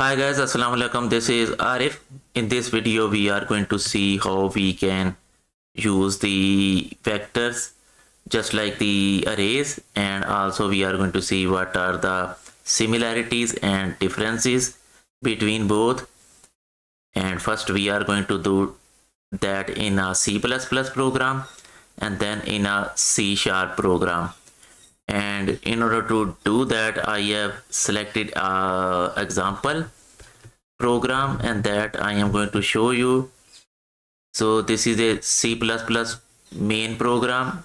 Hi guys, Assalamu alaikum. This is Arif. In this video, we are going to see how we can use the vectors just like the arrays, and also we are going to see what are the similarities and differences between both. And first we are going to do that in a C++ program and then in a C# program. And in order to do that, I have selected a example program and that I am going to show you. So this is a C++ main program,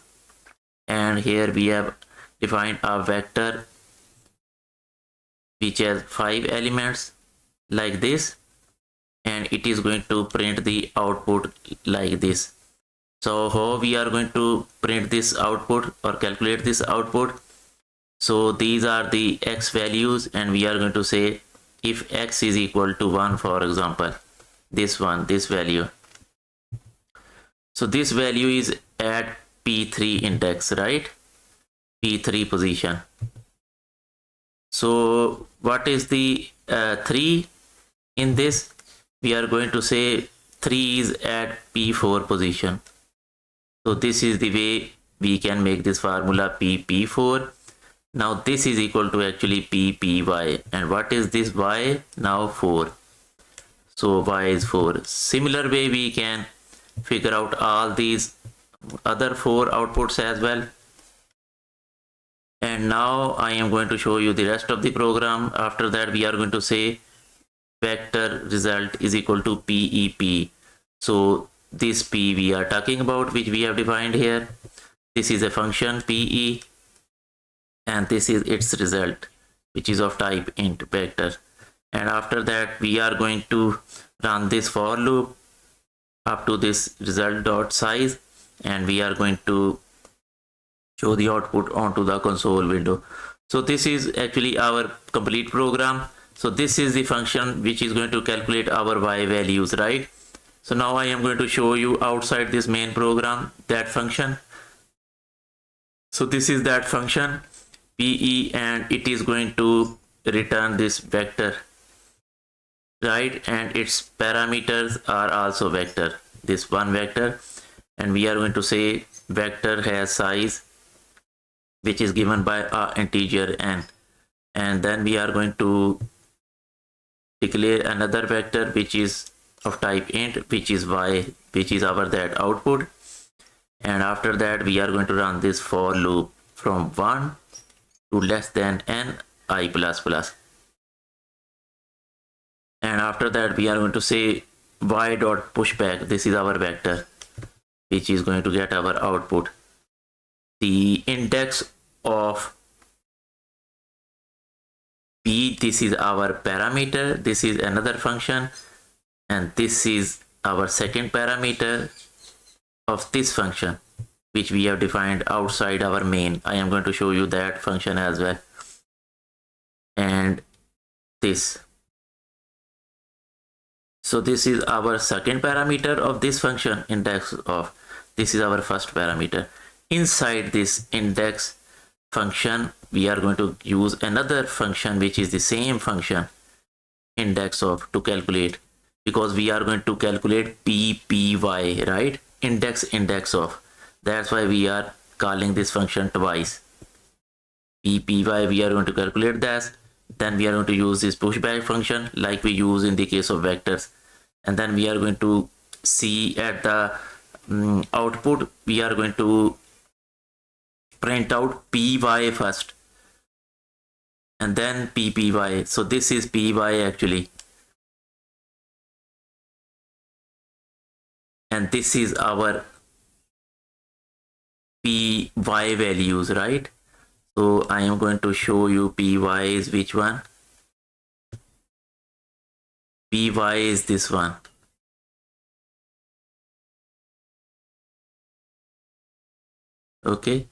and here we have defined a vector which has 5 elements like this, and it is going to print the output like this. So how we are going to print this output or calculate this output? So these are the x values, and we are going to say if x is equal to 1, for example, this value. So this value is at p3 index, right? p3 position. So what is the 3 in this? We are going to say 3 is at p4 position. So this is the way we can make this formula p4. Now this is equal to actually p.y, and what is this y? Now 4. So y is 4. Similar way we can figure out all these other 4 outputs as well. And now I am going to show you the rest of the program. After that we are going to say vector result is equal to pep. So this p we are talking about, which we have defined here. This is a function pe, and this is its result, which is of type int vector. And after that we are going to run this for loop up to this result.size, and we are going to show the output onto the console window. So this is actually our complete program. So this is the function which is going to calculate our y values, right? So now I am going to show you outside this main program that function. So this is that function pe, and it is going to return this vector, right? And its parameters are also vector, this one vector, and we are going to say vector has size, which is given by a integer n, and then we are going to declare another vector which is of type int, which is y, which is our that output. And after that we are going to run this for loop from 1 to less than n I plus plus. And after that we are going to say y dot pushback. This is our vector which is going to get our output. The index of p, this is our parameter, this is another function, and this is our second parameter of this function which we have defined outside our main. I am going to show you that function as well. And this, so this is our second parameter of this function, index of. This is our first parameter. Inside this index function we are going to use another function which is the same function, IndexOf, to calculate, because we are going to calculate p.py, right? IndexOf. That's why we are calling this function twice. p.py, we are going to calculate that. Then we are going to use this pushback function like we use in the case of vectors, and then we are going to see at the output, we are going to print out py first and then p.py. So this is py actually, and this is our py values, right? So I am going to show you py is which one. Py is this one. Okay.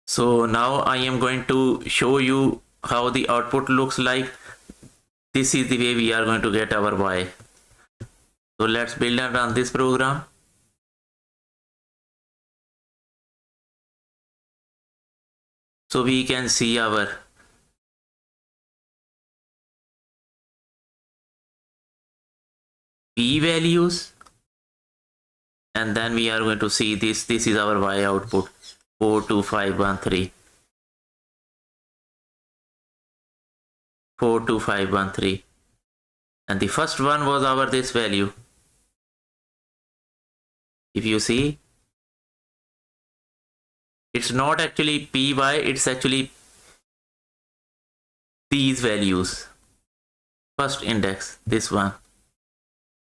So now I am going to show you how the output looks like. This is the way we are going to get our y. So let's build and run this program. So we can see our p values, and then we are going to see this is our y output 42513 42513, and the first one was our this value. If you see, it's not actually py, it's actually these values, first index, this one,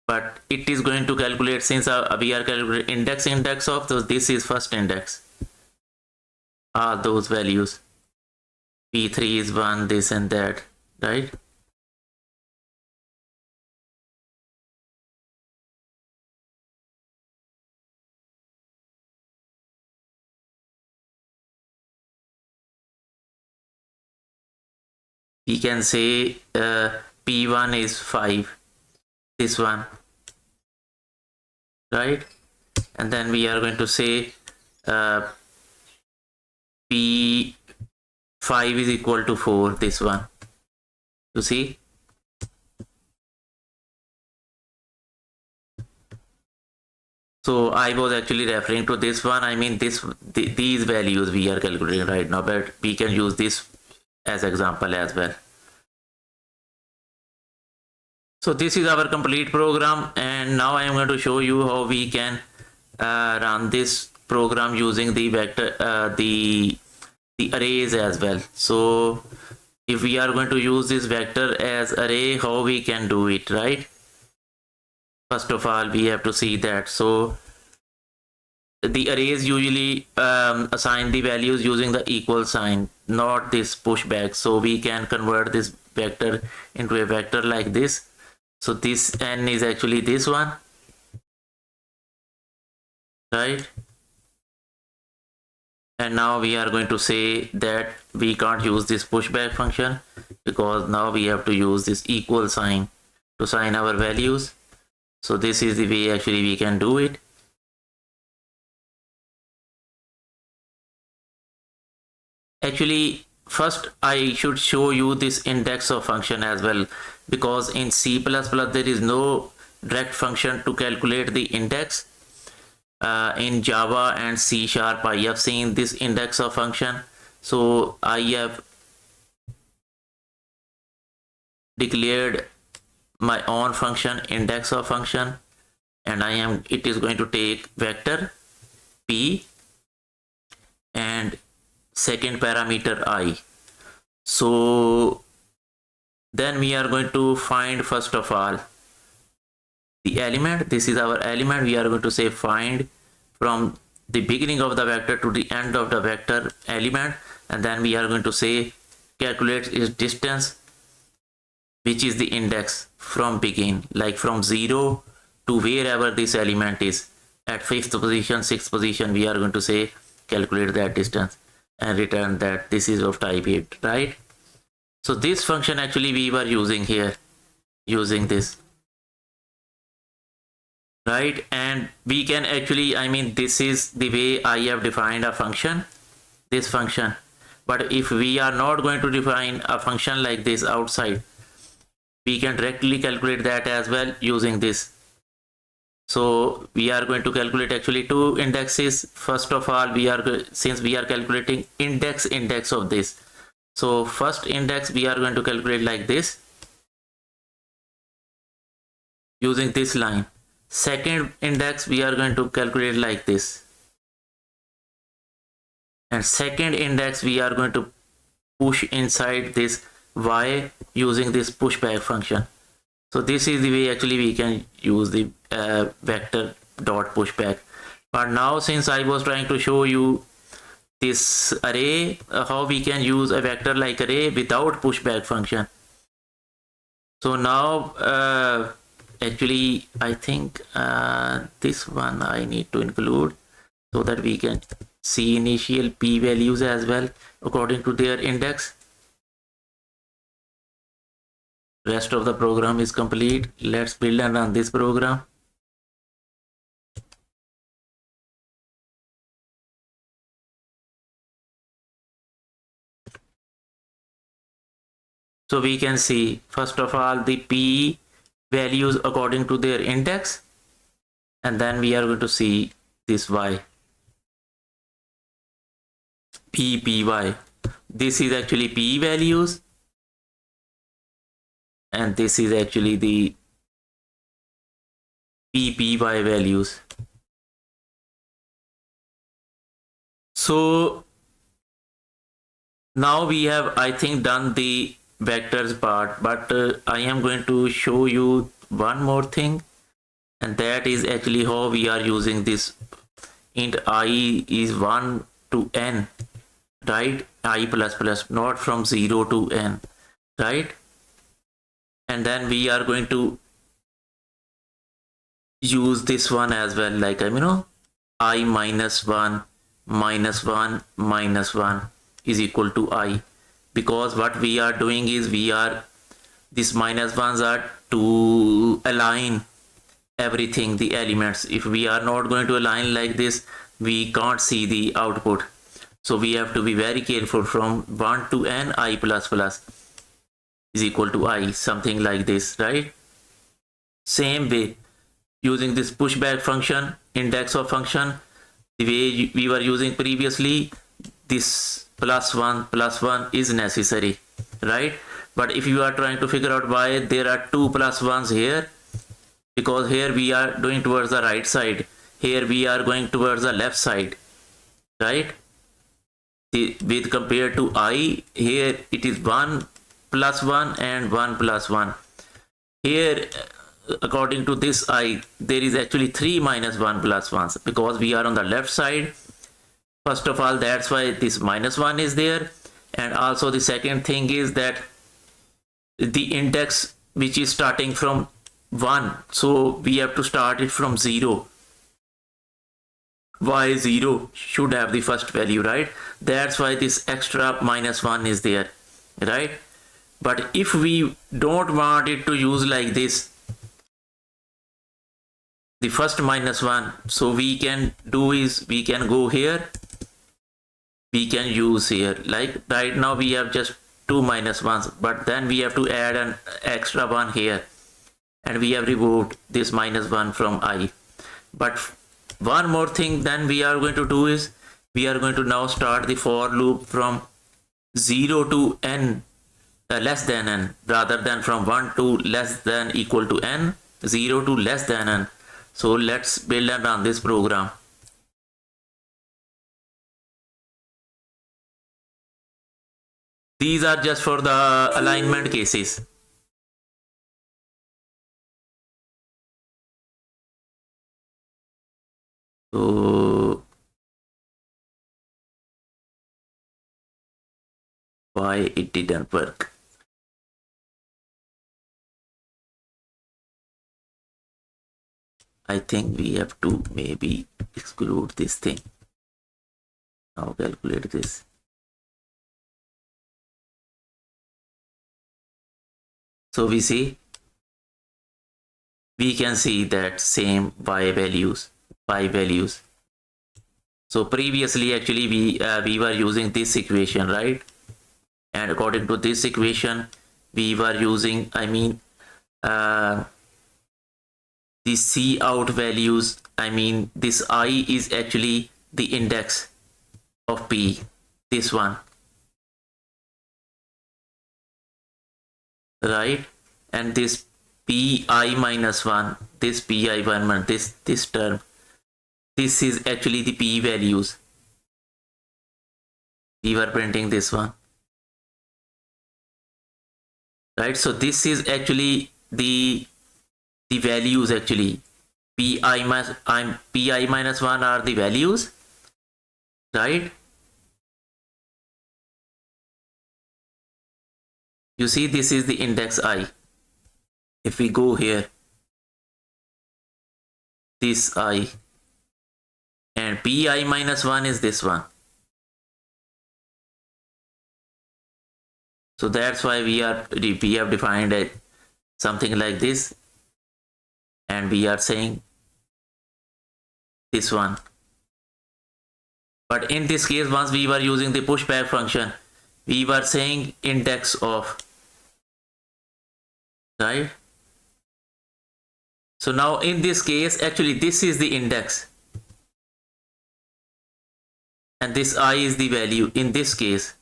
but it is going to calculate, since we are calculating index of, so this is first index, are those values, p3 is 1, this and that, right? We can say p1 is 5, this one, right? And then we are going to say p5 is equal to 4, this one. You see, so I was actually referring to this one. I mean these values we are calculating right now, but we can use this as example as well. So this is our complete program, and now I am going to show you how we can run this program using the vector the arrays as well. So if we are going to use this vector as array, how we can do it, right? First of all, we have to see that. So the arrays usually assign the values using the equal sign, not this pushback. So we can convert this vector into a vector like this. So this n is actually this one, right? And now we are going to say that we can't use this pushback function, because now we have to use this equal sign to sign our values. So this is the way actually we can do it. Actually, first I should show you this IndexOf function as well, because in C++ there is no direct function to calculate the index. In Java and C# I have seen this IndexOf function. So I have declared my own function, IndexOf function, and it is going to take vector p and second parameter I. So then we are going to find first of all the element. This is our element. We are going to say find from the beginning of the vector to the end of the vector element, and then we are going to say calculate its distance, which is the index from begin, like from 0 to wherever this element is. At 5th position, 6th position, we are going to say calculate that distance and return that this is of type 8, right? So this function actually we were using here, using this, right? And we can actually, I mean, this is the way I have defined a function, this function. But if we are not going to define a function like this outside, we can directly calculate that as well using this. So we are going to calculate actually two indexes. First of all, since we are calculating index of this, so first index we are going to calculate like this using this line. Second index we are going to calculate like this, and second index we are going to push inside this y using this pushback function. So this is the way actually we can use the vector dot pushback. But now since I was trying to show you this array, how we can use a vector like array without pushback function. So now actually I think this one I need to include so that we can see initial p values as well according to their index. Rest of the program is complete. Let's build and run this program. So we can see first of all the p values according to their index, and then we are going to see this y, py. This is actually p values, and this is actually the py values. So now we have, I think, done the vectors part, but I am going to show you one more thing, and that is actually how we are using this int I is 1 to n, right? I plus plus, not from 0 to n, right? And then we are going to use this one as well, like I minus 1 minus 1 minus 1 is equal to I, because what we are doing is these minus ones are to align everything, the elements. If we are not going to align like this, we can't see the output. So we have to be very careful. From 1 to n, I plus plus is equal to I, something like this, right? Same way, using this pushback function, IndexOf function, the way we were using previously, this plus 1 is necessary, right? But if you are trying to figure out why there are two plus ones here, because here we are doing towards the right side, here we are going towards the left side, right? With compared to I, here it is 1 plus 1 and 1 plus 1. Here, according to this I, there is actually 3 minus 1 plus 1s, because we are on the left side. First of all, that's why this minus 1 is there. And also the second thing is that the index which is starting from 1, so we have to start it from 0. Y0 should have the first value, right? That's why this extra minus 1 is there, right? But if we don't want it to use like this, the first minus 1, so we can do is we can go here, we can use here, like right now we have just 2 minus 1s, but then we have to add an extra one here, and we have removed this minus 1 from I. But one more thing then we are going to do is we are going to now start the for loop from 0 to n, less than n, rather than from 1 to less than equal to n, 0 to less than n. So let's build and run this program. These are just for the alignment cases. So why it didn't work? I think we have to maybe exclude this thing. Now calculate this. So we can see that same y values. So previously actually we were using this equation, right? And according to this equation we were using, the C out values, this I is actually the index of P, this one, right? And this pi minus 1, this pi1, this term, this is actually the P values. We were printing this one, right? So this is actually the values, actually pi minus 1 are the values, right? You see, this is the index I. If we go here, this I, and pi minus 1 is this one. So that's why we have defined something like this, and we are saying this one. But in this case, once we were using the pushback function, we were saying IndexOf, right? So now in this case, actually this is the index and this I is the value. In this case,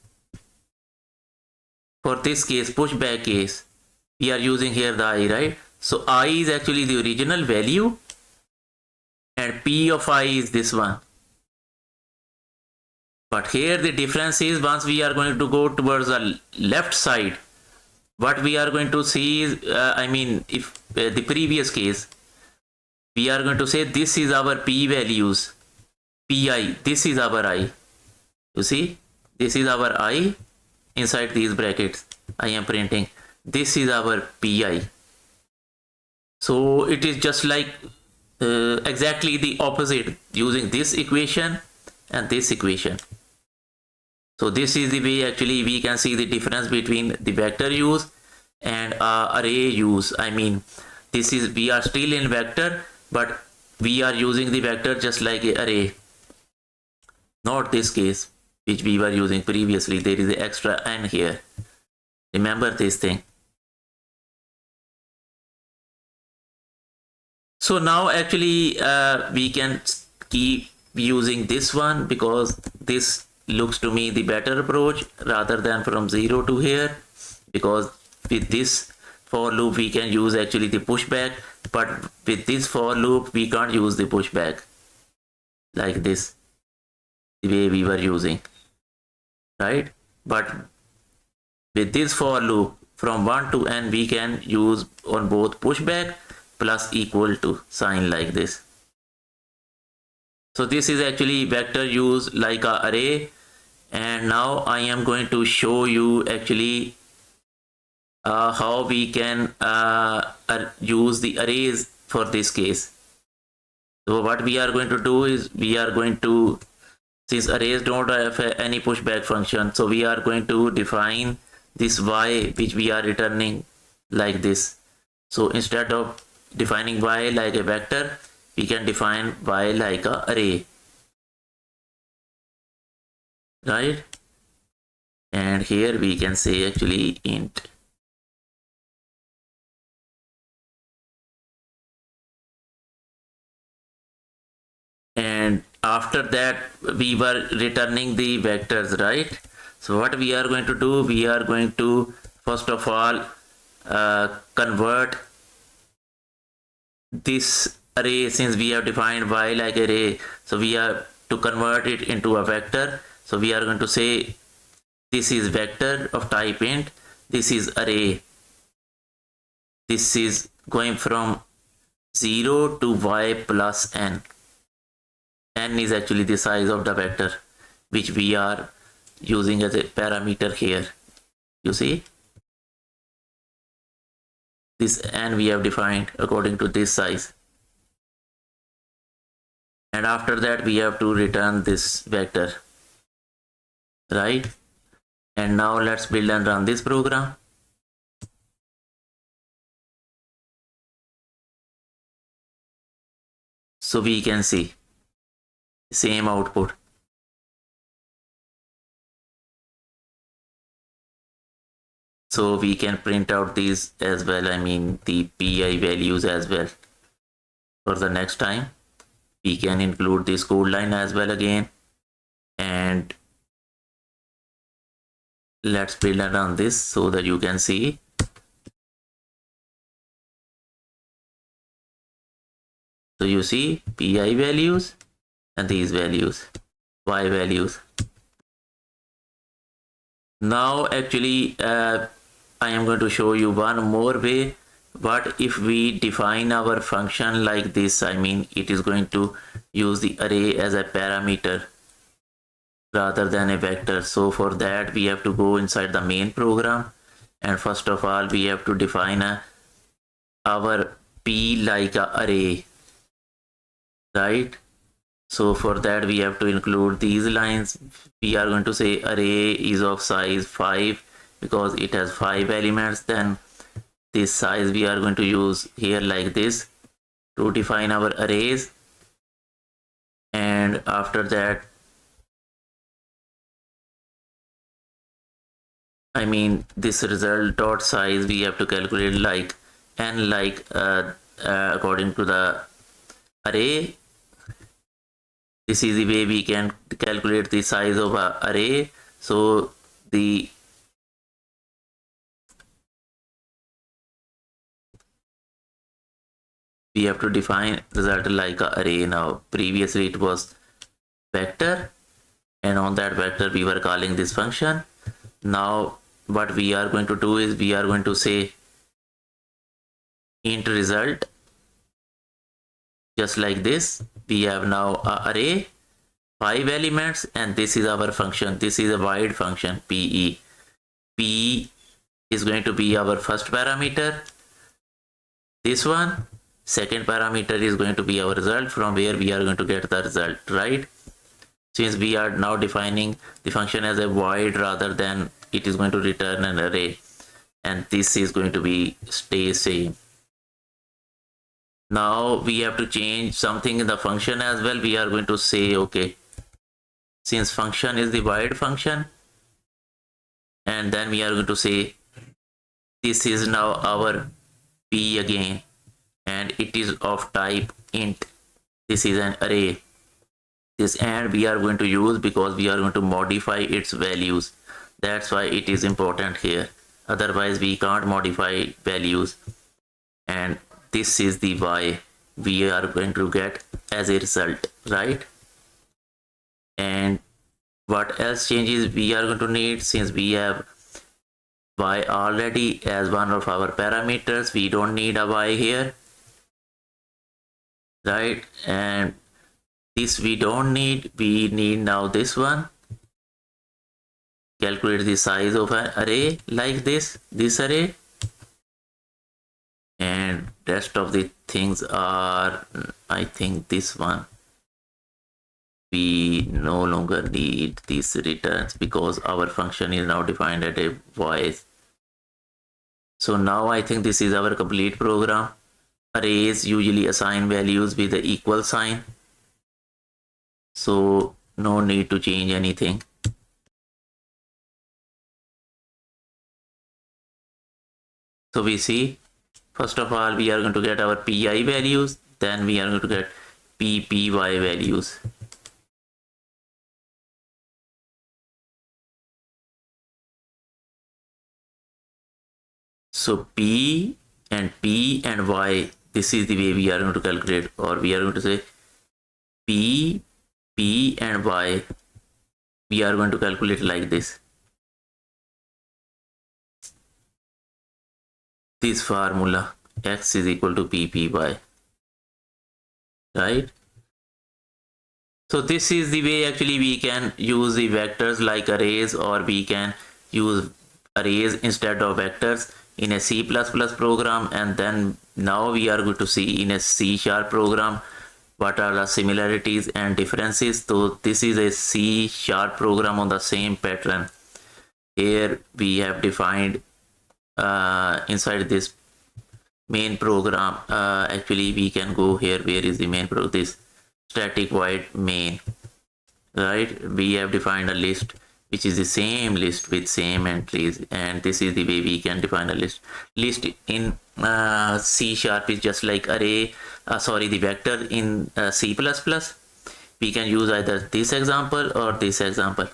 for this case, pushback case, we are using here the I, right? So I is actually the original value and P of I is this one. But here the difference is once we are going to go towards the left side, what we are going to see is, if the previous case, we are going to say this is our P values, Pi, this is our I. You see, this is our I inside these brackets. I am printing. This is our Pi. So it is just like exactly the opposite using this equation and this equation. So this is the way actually we can see the difference between the vector use and array use. I mean, this is, we are still in vector, but we are using the vector just like an array. Not this case, which we were using previously. There is an extra n here. Remember this thing. So now actually we can keep using this one because this looks to me the better approach rather than from 0 to here, because with this for loop we can use actually the pushback, but with this for loop we can't use the pushback like this, the way we were using, right? But with this for loop from 1 to n we can use on both pushback plus equal to sign like this. So this is actually vector use like a array, and now I am going to show you actually how we can use the arrays for this case. So what we are going to do is we are going to, since arrays don't have any pushback function, so we are going to define this y which we are returning like this. So instead of defining y like a vector, we can define y like a array, right? And here we can say actually int. And after that we were returning the vectors, right? So what we are going to do, we are going to first of all convert this array, since we have defined y like array, so we are to convert it into a vector. So we are going to say this is vector of type int, this is array, this is going from 0 to y plus n. N is actually the size of the vector which we are using as a parameter here. You see, this n we have defined according to this size, and after that we have to return this vector, right? And now let's build and run this program. So we can see same output. So we can print out these as well, I mean the pi values as well. For the next time we can include this code line as well again, and let's build and run this so that you can see. So you see pi values and these values, y values. Now actually I am going to show you one more way. What if we define our function like this? I mean, it is going to use the array as a parameter rather than a vector. So for that we have to go inside the main program, and first of all we have to define our p like a array, right? So for that we have to include these lines. We are going to say array is of size 5 because it has 5 elements. Then this size we are going to use here like this to define our arrays, and after that I mean this result dot size we have to calculate like n like according to the array. This is the way we can calculate the size of a array. So the we have to define result like a array. Now previously it was vector, and on that vector we were calling this function. Now what we are going to do is we are going to say int result, just like this. We have now a array 5 elements, and this is our function. This is a void function pe. P is going to be our first parameter, this one. Second parameter is going to be our result, from where we are going to get the result, right? Since we are now defining the function as a void rather than it is going to return an array, and this is going to be stay same. Now we have to change something in the function as well. We are going to say, okay, since function is the void function, and then we are going to say this is now our p again, and it is of type int. This is an array. This and we are going to use because we are going to modify its values. That's why it is important here. Otherwise we can't modify values. And this is the y we are going to get as a result, right? And what else changes we are going to need? Since we have y already as one of our parameters, we don't need a y here, right? And this we don't need. We need now this one. Calculate the size of an array like this array, and rest of the things are, I think, this one. We no longer need these returns because our function is now defined at a voice. So now I think this is our complete program. Arrays usually assign values with the equal sign, so no need to change anything. So we see, first of all, we are going to get our pi values, then we are going to get ppy values. So p and y, this is the way we are going to calculate, or we are going to say p and y, we are going to calculate like this. This formula, x is equal to ppy, right? So this is the way actually we can use the vectors like arrays, or we can use arrays instead of vectors in a C++ program. And then now we are going to see in a C# program what are the similarities and differences. So this is a C# program on the same pattern. Here we have defined inside this main program, actually we can go here. Where is the main program? This static void main, right? We have defined a list which is the same list with same entries, and this is the way we can define a list. List in C# is just like array, the vector in C++. We can use either this example or this example.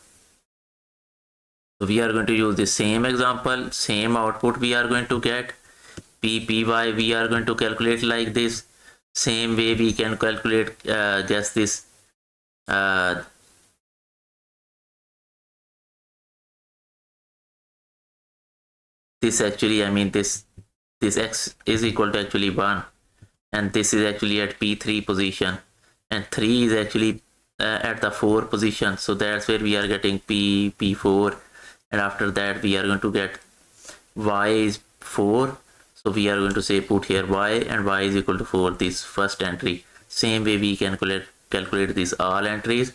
So we are going to use the same example, same output we are going to get. ppy we are going to calculate like this. Same way we can calculate guess this this actually, I mean this x is equal to actually 1, and this is actually at p3 position, and 3 is actually at the 4 position. So that's where we are getting p4, and after that we are going to get y is 4. So we are going to say put here y, and y is equal to 4, this first entry. Same way we can calculate these all entries.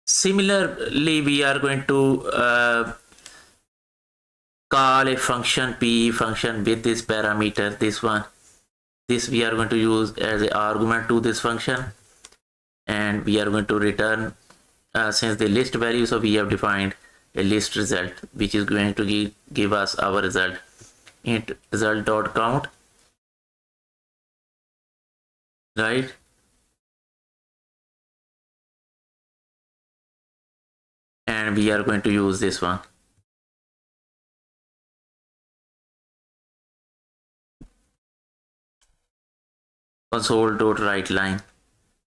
Similarly, we are going to call a function p function with this parameter, this one. This we are going to use as an argument to this function, and we are going to return since the list value. So we have defined a list result which is going to give us our result. int result dot count, right? And we are going to use this one. Console dot write line,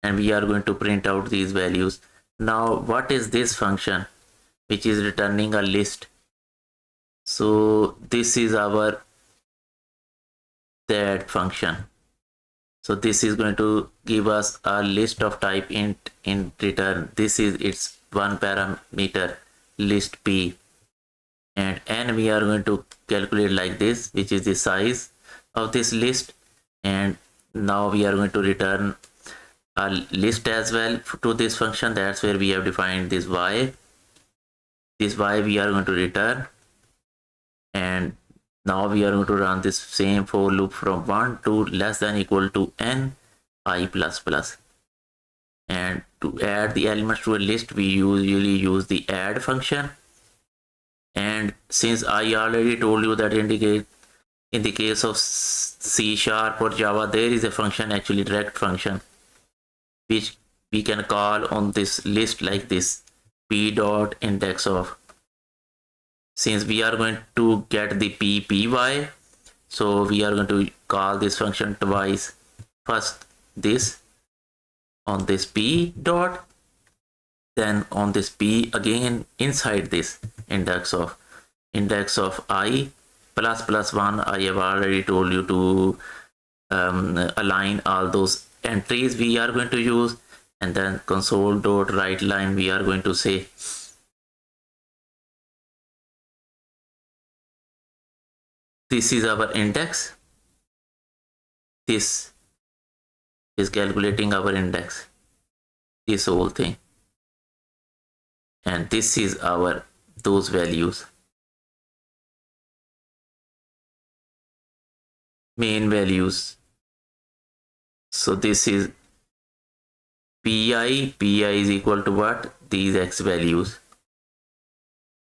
and we are going to print out these values. Now what is this function which is returning a list? So this is our that function. So this is going to give us a list of type int in return. This is its one parameter list p, and n we are going to calculate like this, which is the size of this list. And now we are going to return a list as well to this function. That's where we have defined this y. This y we are going to return, and now we are going to run this same for loop from 1 to less than equal to n I plus plus. And to add the elements to a list, we usually use the add function. And since I already told you that in the case of C# or Java, there is a function, actually direct function, which we can call on this list like this, p.indexof. Since we are going to get the p.py, so we are going to call this function twice. First this on this p dot, then on this p again inside this index of I plus plus 1. I have already told you to align all those entries we are going to use, and then console dot write line we are going to say this is our index. This is calculating our index, this whole thing, and this is our those values, main values. So this is pi is equal to what? These x values.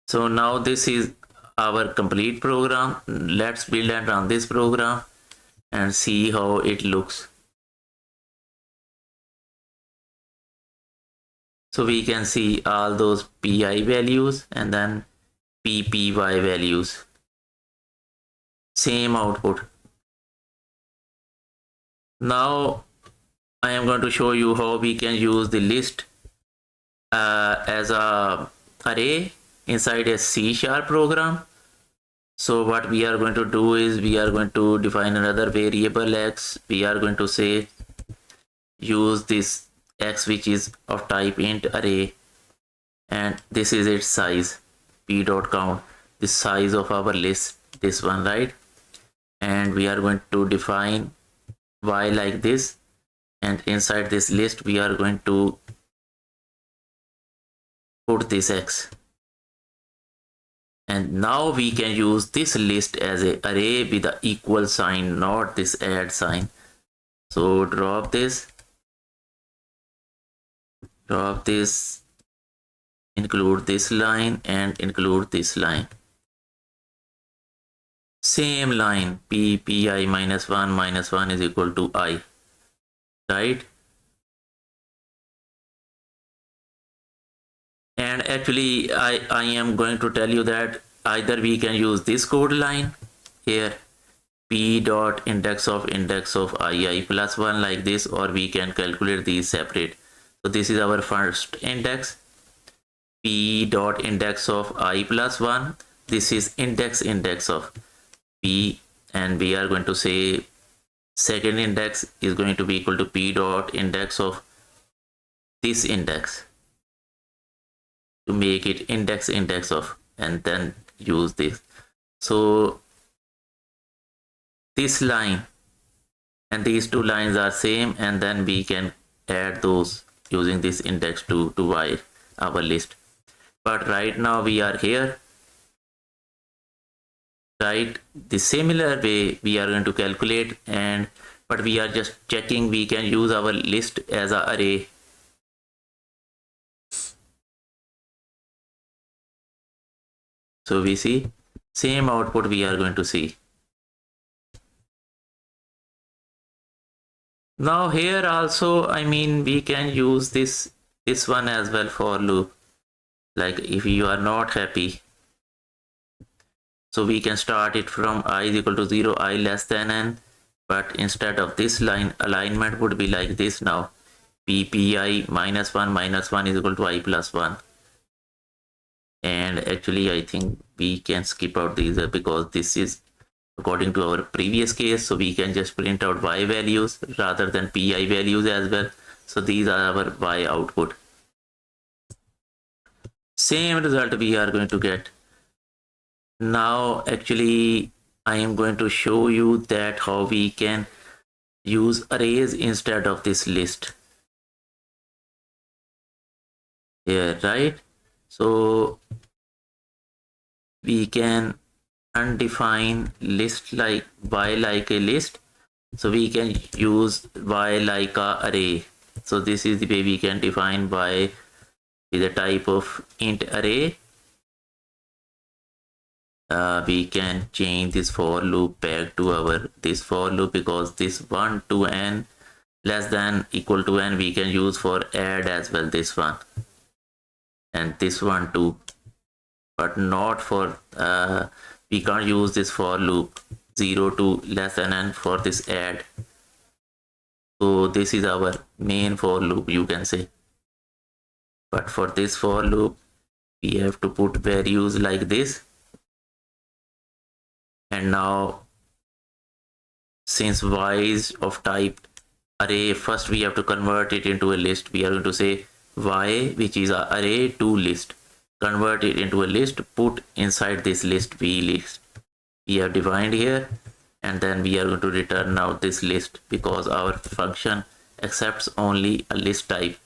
So now this is our complete program. Let's build and run this program and see how it looks. So we can see all those pi values and then ppy values, same output. Now I am going to show you how we can use the list as a array inside a C# program. So what we are going to do is we are going to define another variable x. We are going to say use this x which is of type int array, and this is its size, p.count, the size of our list, this one, right? And we are going to define y like this, and inside this list we are going to put this x. And now we can use this list as an array with the equal sign, not this add sign. So drop this, include this line and include this line. Same line, pi minus 1 is equal to I, right? And actually I am going to tell you that either we can use this code line here, p.indexof I plus 1 like this, or we can calculate these separate. So this is our first index, p.indexof I plus 1. This is index of p, and we are going to say second index is going to be equal to p.indexof this index, to make it index of, and then use this. So this line and these two lines are same, and then we can add those using this index to y our list. But right now we are here, right? The similar way we are going to calculate, and but we are just checking we can use our list as an array. So we see same output we are going to see. Now here also, I mean, we can use this one as well for loop. Like if you are not happy, so we can start it from I is equal to 0, I less than n. But instead of this line, alignment would be like this now. Ppi minus 1 is equal to I plus 1. And actually, I think we can skip out these because this is according to our previous case. So we can just print out y values rather than pi values as well. So these are our y output. Same result we are going to get. Now actually I am going to show you that how we can use arrays instead of this list here, right? So we can undefine list like y like a list. So we can use y like a array. So this is the way we can define y with a type of int array. We can change this for loop back to our this for loop because this 1 to n less than equal to n we can use for add as well, this one and this one too, but not for we can't use this for loop 0 to less than n for this add. So this is our main for loop, you can say, but for this for loop we have to put values like this. And now since y is of type array, first we have to convert it into a list. We are going to say y, which is an array, to list, convert it into a list, put inside this list v list we have defined here, and then we are going to return out this list because our function accepts only a list type.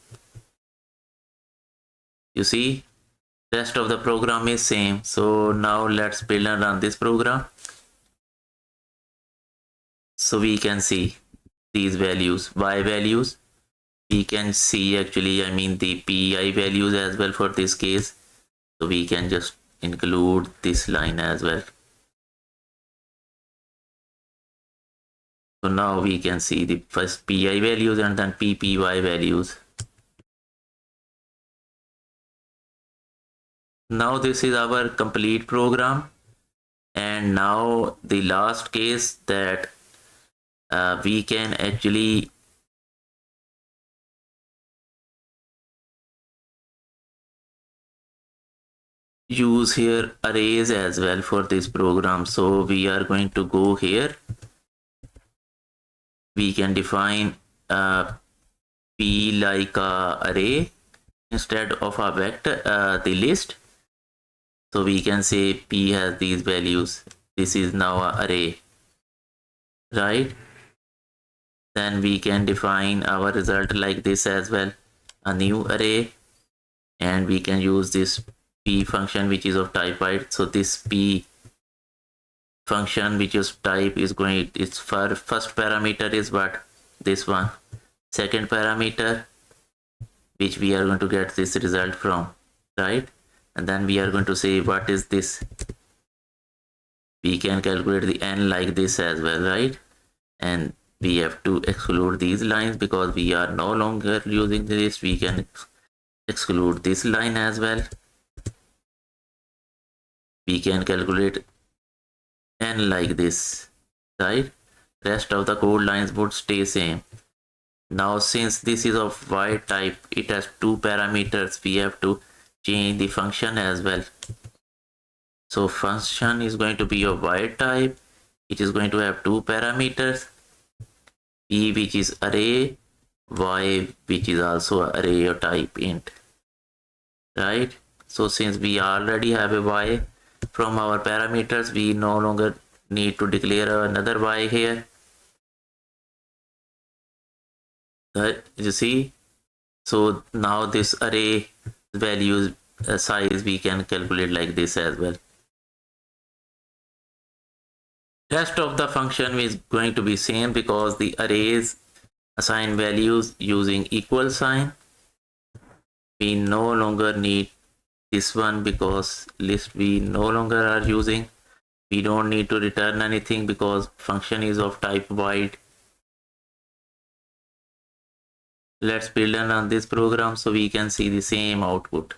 You see, rest of the program is same. So now let's build and run this program. So we can see these values, y values. We can see actually, I mean the pi values as well for this case. So we can just include this line as well. So now we can see the first pi values and then ppy values. Now this is our complete program. And now the last case that we can actually use here arrays as well for this program. So we are going to go here. We can define p like a array instead of a vector, the list. So we can say p has these values. This is now an array, right? Then we can define our result like this as well, a new array, and we can use this p function which is of type byte. So this p function which is type is going, its first parameter is what, this one, second parameter which we are going to get this result from, right? And then we are going to say what is this. We can calculate the n like this as well, right? And we have to exclude these lines because we are no longer using this. We can exclude this line as well. We can calculate n like this, right? Rest of the code lines would stay same. Now since this is of y type, it has two parameters, we have to change the function as well. So function is going to be of y type. It is going to have two parameters, p which is array, y which is also array or type int, right? So since we already have a y from our parameters, we no longer need to declare another y here. You see, so now this array values size we can calculate like this as well. Rest of the function is going to be same because the arrays assign values using equal sign. We no longer need this one because list we no longer are using. We don't need to return anything because function is of type void. Let's build and run this program so we can see the same output.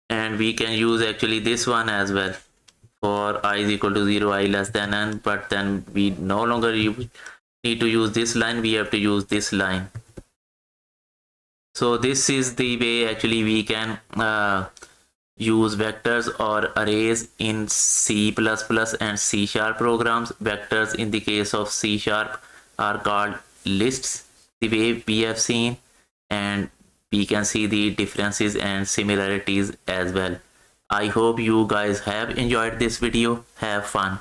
And we can use actually this one as well for I is equal to 0, I less than n, but then we no longer need to use this line, we have to use this line. So this is the way actually we can use vectors or arrays in C++ and C# programs. Vectors in the case of C# are called lists, the way we have seen, and we can see the differences and similarities as well. I hope you guys have enjoyed this video. Have fun.